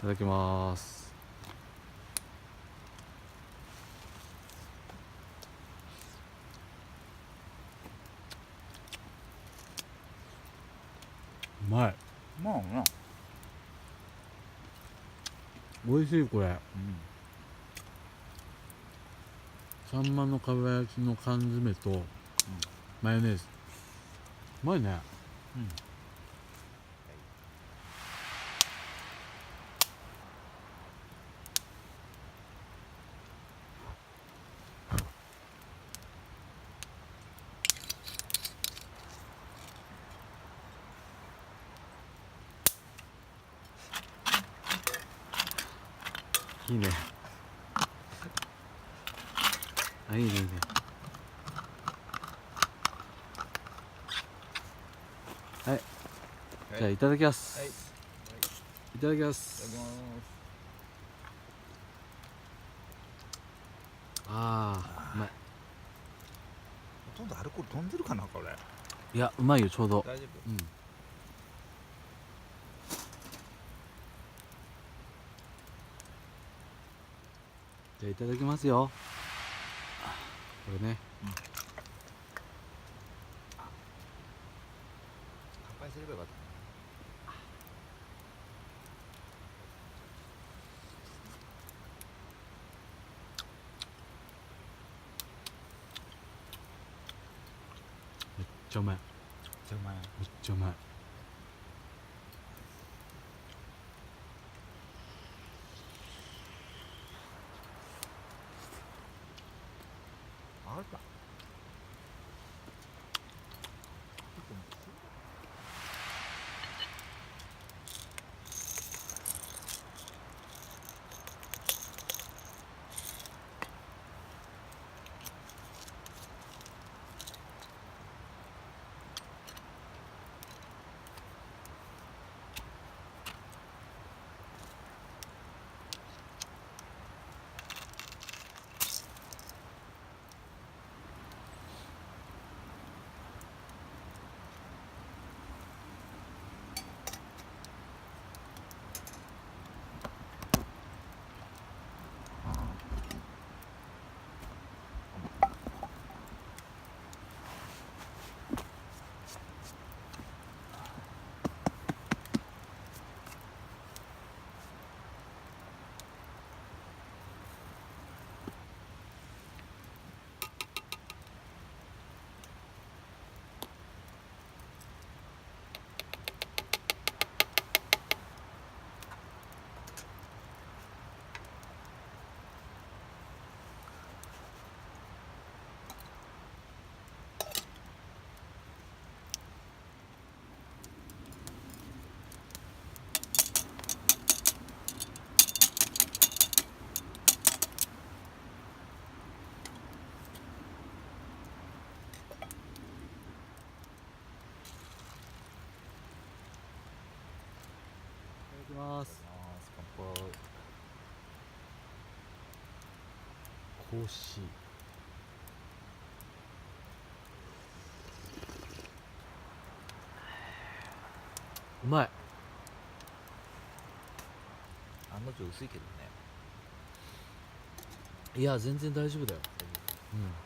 ただきます。うまい。まあな。美味しいこれ。サンマのかば焼きの缶詰とマヨネーズ。うまいね。いいね。あ、いいねいいね。はい。じゃあいただきます。はい。いただきまいただきす。ます。ああ、うまい。ほとんどアルコール飛んでるかなこれ。いや、うまいよ、ちょうど。大丈夫。うん。じゃあいただきますよ。これね。乾杯すればよかった。めっちゃうまい。めっちゃうまい。めっちゃうまい。あれか。いただきます。乾杯。コーシー。うまい。案の定薄いけどね。いや、全然大丈夫だよ。うん。